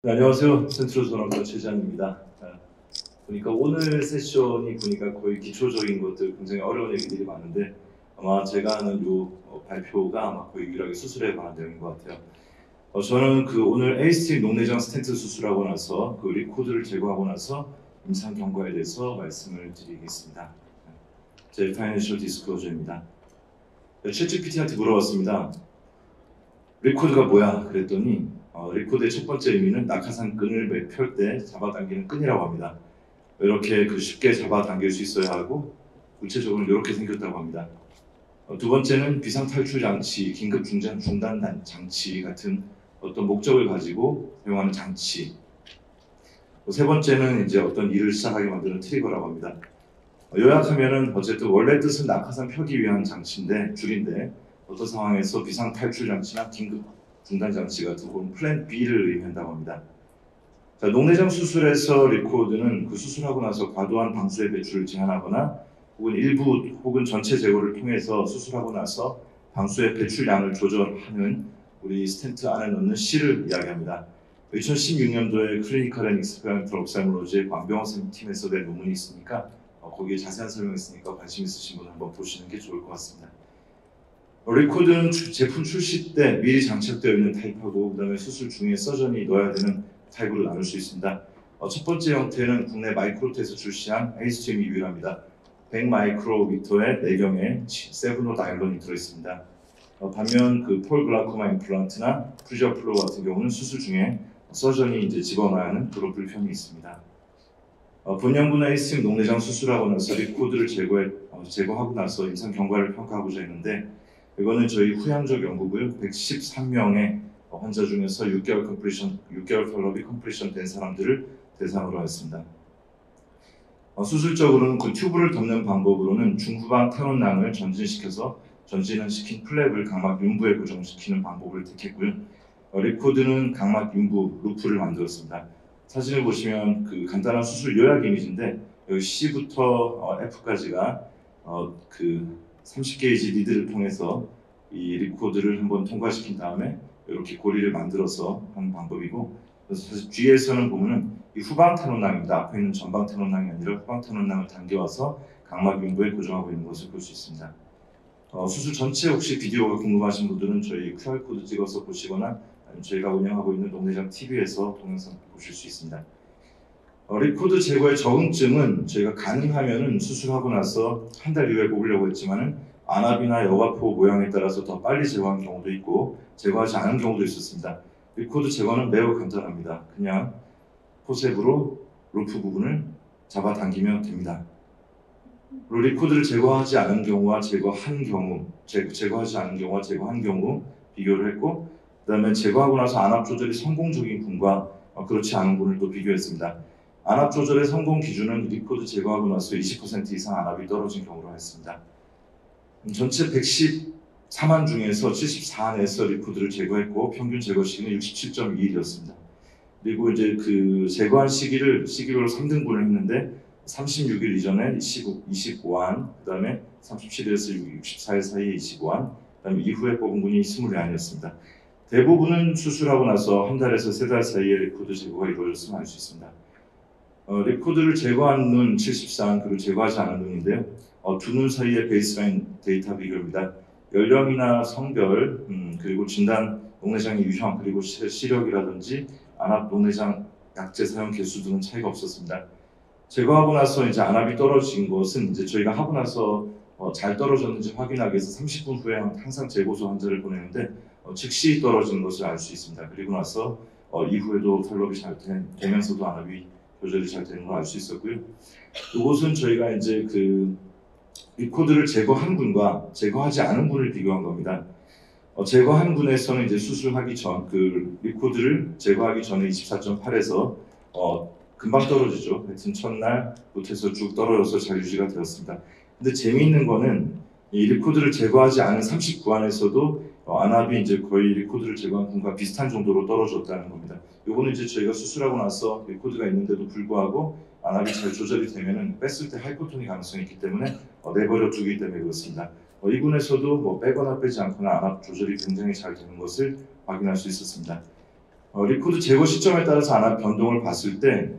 네, 안녕하세요. 센트럴전업과 최재환입니다. 보니까 오늘 세션이 보니까 거의 기초적인 것들, 굉장히 어려운 얘기들이 많은데 아마 제가 하는 요 발표가 아마 거의 유일하게 수술에 관한 내용인 것 같아요. 저는 오늘 에이스틱 녹내장 스텐트 수술하고 나서 그 리코드를 제거하고 나서 임상 경과에 대해서 말씀을 드리겠습니다. 제 파이낸셜 디스클로저입니다. 챗GPT한테 물어봤습니다. 리코드가 뭐야? 그랬더니 리코드의 첫 번째 의미는 낙하산 끈을 펼 때 잡아당기는 끈이라고 합니다. 이렇게 쉽게 잡아당길 수 있어야 하고 구체적으로 이렇게 생겼다고 합니다. 두 번째는 비상탈출 장치, 긴급 중단 장치 같은 어떤 목적을 가지고 사용하는 장치. 세 번째는 이제 어떤 일을 시작하게 만드는 트리거라고 합니다. 요약하면은 어쨌든 원래 뜻은 낙하산 펴기 위한 장치인데 줄인데 어떤 상황에서 비상탈출 장치나 긴급 중단 장치 같은 건 플랜 B를 의미한다고 합니다. 자, 녹내장 수술에서 리코드는 그 수술하고 나서 과도한 방수의 배출을 제한하거나 혹은 일부 혹은 전체 제거를 통해서 수술하고 나서 방수의 배출량을 조절하는 우리 스텐트 안에 넣는 C를 이야기합니다. 2016년도에 클리니컬 앤 익스페리멘털 옵살몰로지의 광병원 팀에서 낸 논문이 있으니까 거기에 자세한 설명이 있으니까 관심 있으신 분은 한번 보시는 게 좋을 것 같습니다. 리코드는 제품 출시 때 미리 장착되어 있는 타입하고 그다음에 수술 중에 서전이 넣어야 되는 타입으로 나눌 수 있습니다. 첫 번째 형태는 국내 마이크로트에서 출시한 에이스팀이 유일합니다. 100 마이크로미터의 내경에 세브노 다일론이 들어있습니다. 반면 폴 글라코마 임플란트나 프리저 플로 같은 경우는 수술 중에 서전이 이제 집어넣어야 하는 그런 불편이 있습니다. 본연분 에이스팀 녹내장 수술하고 나서 리코드를 제거하고 나서 임상 경과를 평가하고자 했는데 이거는 저희 후향적 연구고요. 113명의 환자 중에서 6개월 펠럽이 컴플리션 된 사람들을 대상으로 했습니다. 수술적으로는 그 튜브를 덮는 방법으로는 중후방 태원낭을 전진을 시킨 플랩을 각막 윤부에 고정시키는 방법을 택했고요. 리코드는 각막 윤부 루프를 만들었습니다. 사진을 보시면 간단한 수술 요약 이미지인데 여기 C부터 F까지가 30게이지 리드를 통해서 이 리코드를 한번 통과시킨 다음에 이렇게 고리를 만들어서 하는 방법이고, 그래서 사실 뒤에서는 보면은 이 후방 탄원낭입니다. 앞에 있는 전방 탄원낭이 아니라 후방 탄원낭을 당겨와서 각막 윤부에 고정하고 있는 것을 볼 수 있습니다. 수술 전체 혹시 비디오가 궁금하신 분들은 저희 QR코드 찍어서 보시거나 아니면 저희가 운영하고 있는 녹내장 TV에서 동영상 보실 수 있습니다. 리코드 제거의 적응증은 저희가 가능하면은 수술하고 나서 한 달 이후에 뽑으려고 했지만은 안압이나 여과포 모양에 따라서 더 빨리 제거한 경우도 있고 제거하지 않은 경우도 있었습니다. 리코드 제거는 매우 간단합니다. 그냥 포셉으로 루프 부분을 잡아당기면 됩니다. 리코드를 제거하지 않은 경우와 제거한 경우 비교를 했고, 그다음에 제거하고 나서 안압 조절이 성공적인 분과 그렇지 않은 분을 또 비교했습니다. 안압 조절의 성공 기준은 리코드 제거하고 나서 20% 이상 안압이 떨어진 경우로 했습니다. 전체 114만 중에서 74안에서 리코드를 제거했고 평균 제거 시기는 67.2일이었습니다. 그리고 이제 제거한 시기별로 3등분을 했는데 36일 이전에 25안, 그 다음에 37일에서 64일 사이에 25안, 그 다음에 이후에 뽑은 분이 24안이었습니다. 대부분은 수술하고 나서 한 달에서 세 달 사이에 리코드 제거가 이루어졌으면 알 수 있습니다. 리코드를 제거한 눈 74안, 그리고 제거하지 않은 눈인데요. 두 눈 사이의 베이스라인 데이터 비교입니다. 연령이나 성별, 그리고 진단 녹내장의 유형, 그리고 시력이라든지 안압 녹내장 약제 사용 개수 등은 차이가 없었습니다. 제거하고 나서 이제 안압이 떨어진 것은 이제 저희가 하고 나서 잘 떨어졌는지 확인하기 위해서 30분 후에 항상 재고소 환자를 보내는데 즉시 떨어진 것을 알 수 있습니다. 그리고 나서 이후에도 펠럽이 잘 되면서도 안압이 조절이 잘 되는 걸 알 수 있었고요. 이것은 저희가 이제 리코드를 제거한 분과 제거하지 않은 분을 비교한 겁니다. 제거한 분에서는 이제 수술하기 전 리코드를 제거하기 전에 24.8에서 금방 떨어지죠. 하여튼 첫날 못해서 쭉 떨어져서 잘 유지가 되었습니다. 근데 재미있는 거는 이 리코드를 제거하지 않은 39안에서도 안압이 이제 거의 리코드를 제거한 분과 비슷한 정도로 떨어졌다는 겁니다. 요거는 이제 저희가 수술하고 나서 리코드가 있는데도 불구하고 안압이 잘 조절이 되면은 뺐을 때 하이포토닉 가능성이 있기 때문에 내버려 두기 때문에 그렇습니다. 이분에서도 빼거나 빼지 않거나 안압 조절이 굉장히 잘 되는 것을 확인할 수 있었습니다. 리코드 제거 시점에 따라서 안압 변동을 봤을 때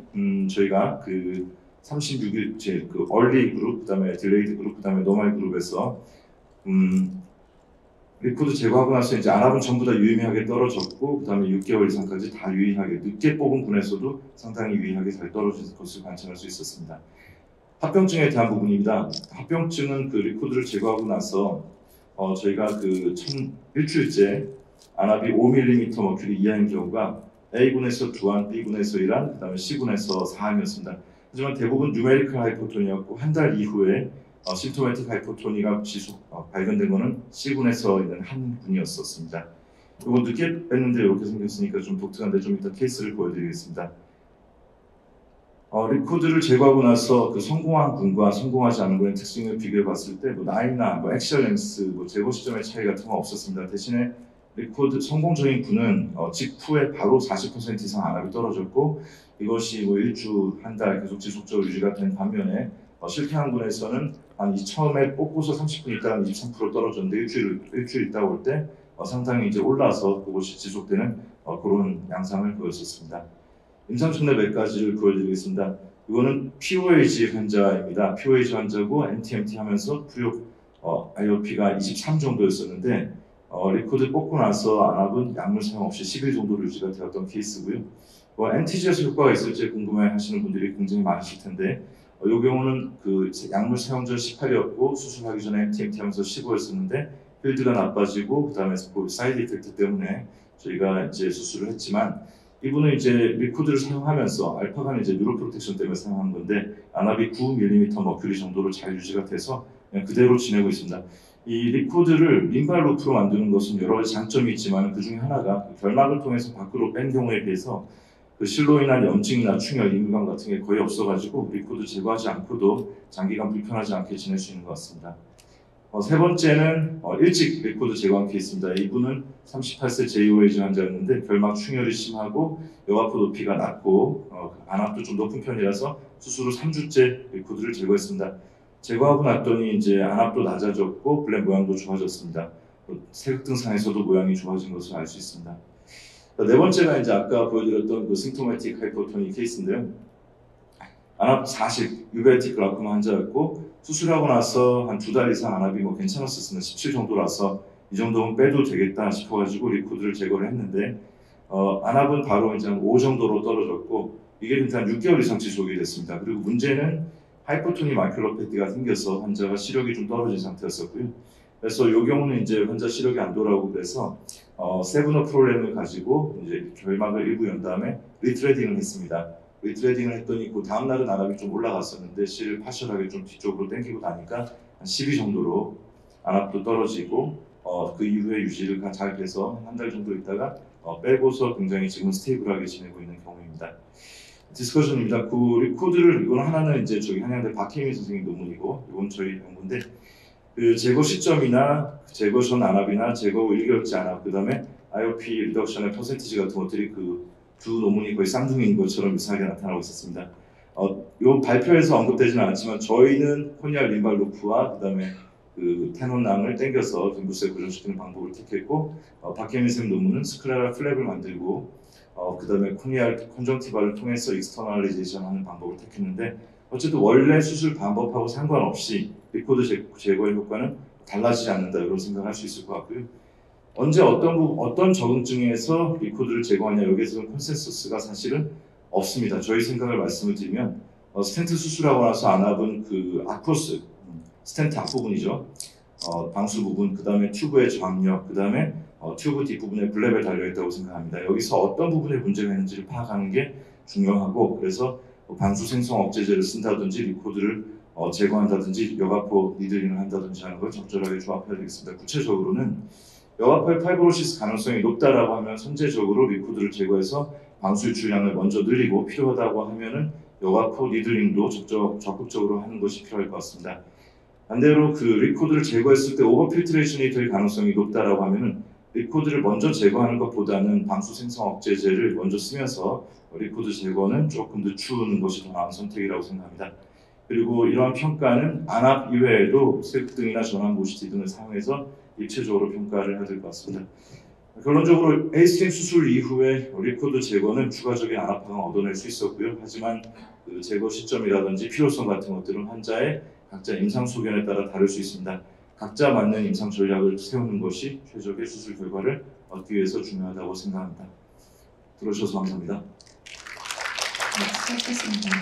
저희가 그 36일째 그 얼리 그룹, 그다음에 딜레이드 그룹, 그다음에 노멀 그룹에서 리코드 제거하고 나서 이제 안압은 전부 다 유의미하게 떨어졌고, 그다음에 6개월 이상까지 다 유의하게, 늦게 뽑은 군에서도 상당히 유의하게 잘 떨어진 것을 관찰할 수 있었습니다. 합병증에 대한 부분입니다. 합병증은 그 리코드를 제거하고 나서 저희가 그 일주일째 안압이 5mm 머큐리 이하인 경우가 A군에서 2항, B군에서 1항, 그다음에 C군에서 4항이었습니다. 하지만 대부분 뉴메리컬 하이포토니였고, 한 달 이후에 심토매틱 하이포토니가 발견된 것은 C군에서 있는 한 군이었었습니다. 이거 늦게 뺐는데 이렇게 생겼으니까 좀 독특한데 좀 이따 케이스를 보여드리겠습니다. 리코드를 제거하고 나서 그 성공한 군과 성공하지 않은 군의 특징을 비교해 봤을 때 나이나 액션 랭스, 제거 시점의 차이 같은 건 없었습니다. 대신에 리코드 성공적인 군은 직후에 바로 40% 이상 안압이 떨어졌고, 이것이 일주, 한 달 계속 지속적으로 유지가 된 반면에 실패한 군에서는 처음에 뽑고서 30분 있다가 23% 떨어졌는데 일주일 있다 올 때 상당히 이제 올라서 그것이 지속되는 그런 양상을 보였었습니다. 임상충내 몇 가지를 보여드리겠습니다. 이거는 POAG 환자입니다. POAG 환자고 NTMT 하면서 부욕 IOP가 23 정도였었는데 리코드 뽑고 나서 안압은 약물 사용 없이 10일 정도로 유지가 되었던 케이스고요. NTG에서 효과가 있을지 궁금해하시는 분들이 굉장히 많으실 텐데, 이 경우는 그 약물 사용 전 18이었고 수술하기 전에 NTMT 하면서 15였었는데 필드가 나빠지고 그다음에 사이드 이펙트 때문에 저희가 이제 수술을 했지만, 이분은 이제 리코드를 사용하면서 알파가는 이제 뉴로 프로텍션 때문에 사용한 건데 안압이 9mm 머큐리 정도로 잘 유지가 돼서 그냥 그대로 지내고 있습니다. 이 리코드를 림발 루프로 만드는 것은 여러 가지 장점이 있지만 그 중에 하나가 결막을 통해서 밖으로 뺀 경우에 비해서 그 실로 인한 염증이나 충혈, 이물감 같은 게 거의 없어가지고 리코드 제거하지 않고도 장기간 불편하지 않게 지낼 수 있는 것 같습니다. 세 번째는 일찍 리코드 제거한 케이스입니다. 이분은 38세 JOAG 환자였는데 결막 충혈이 심하고 여가포 높이가 낮고 안압도 좀 높은 편이라서 수술 후 3주째 리코드를 제거했습니다. 제거하고 났더니 이제 안압도 낮아졌고 블랙 모양도 좋아졌습니다. 세극등상에서도 모양이 좋아진 것을 알 수 있습니다. 네 번째가 이제 아까 보여드렸던 그 심토매틱 하이포토니 케이스인데요. 안압 40, 유베틱 글라코마 환자였고 수술하고 나서 한 2달 이상 안압이 괜찮았었습니다. 17 정도라서 이 정도면 빼도 되겠다 싶어가지고 리코드를 제거를 했는데 안압은 바로 이제 한 5 정도로 떨어졌고 이게 일단 6개월 이상 지속이 됐습니다. 그리고 문제는 하이포토니 마큘로패티가 생겨서 환자가 시력이 좀 떨어진 상태였었고요. 그래서 이 경우는 이제 환자 시력이 안 돌아오고 그래서 세브너 프로그램을 가지고 이제 결막을 일부 연 다음에 리트레딩을 했습니다. 리트레딩을 했더니 그 다음 날은 안압이 좀 올라갔었는데 실을 파셜하게 좀 뒤쪽으로 당기고 나니까 한 12 정도로 안압도 떨어지고 그 이후에 유지를 잘 돼서 한 달 정도 있다가 빼고서 굉장히 지금 스테이블하게 지내고 있는 경우입니다. 디스커션입니다. 그 리코드를 이건 하나는 이제 저기 한양대 박혜민 선생님 논문이고 이건 저희 연구인데 그 제거 시점이나 제거 전 안압이나 제거 후 1개월째 안압 그다음에 IOP 리덕션의 퍼센티지 같은 것들이 그 두 논문이 거의 쌍둥이인 것처럼 이상하게 나타나고 있었습니다. 이 발표에서 언급되지는 않았지만 저희는 코니알 림발 루프와 그다음에 그 테논낭을 땡겨서 빈부세 고정시키는 방법을 택했고 박혜민 선생님 논문은 스크레라 플랩을 만들고 그다음에 코니알 컨정티바를 통해서 익스터널리제이션 하는 방법을 택했는데 어쨌든 원래 수술 방법하고 상관없이 리코드 제거의 효과는 달라지지 않는다 이런 생각할 수 있을 것 같고요. 언제 어떤 적응증에서 리코드를 제거하냐 여기에서는 컨센서스가 사실은 없습니다. 저희 생각을 말씀을 드리면 스텐트 수술하고 나서 안압은 그 아크로스 스텐트 앞부분이죠. 방수 부분, 그 다음에 튜브의 저항력, 그 다음에 튜브 뒷부분에 블랩에 달려있다고 생각합니다. 여기서 어떤 부분에 문제가 있는지를 파악하는 게 중요하고 그래서 방수 생성 억제제를 쓴다든지 리코드를 제거한다든지 여가포 니들링을 한다든지 하는 걸 적절하게 조합해야 되겠습니다. 구체적으로는 여가포의 파이브로시스 가능성이 높다라고 하면 선제적으로 리코드를 제거해서 방수 유출량을 먼저 늘리고 필요하다고 하면은 여가포 니들링도 적극적으로 하는 것이 필요할 것 같습니다. 반대로 그 리코드를 제거했을 때 오버필트레이션이 될 가능성이 높다라고 하면은 리코드를 먼저 제거하는 것보다는 방수 생성 억제제를 먼저 쓰면서 리코드 제거는 조금 늦추는 것이 더 나은 선택이라고 생각합니다. 그리고 이러한 평가는 안압 이외에도 세극등이나 전환 모시티 등을 사용해서 입체적으로 평가를 해야 될 것 같습니다. 결론적으로 헤이스팅 수술 이후에 리코드 제거는 추가적인 안압화가 얻어낼 수 있었고요. 하지만 그 제거 시점이라든지 필요성 같은 것들은 환자의 각자 임상 소견에 따라 다를 수 있습니다. 각자 맞는 임상 전략을 세우는 것이 최적의 수술 결과를 얻기 위해서 중요하다고 생각합니다. 들어주셔서 감사합니다. 네, 수고하셨습니다.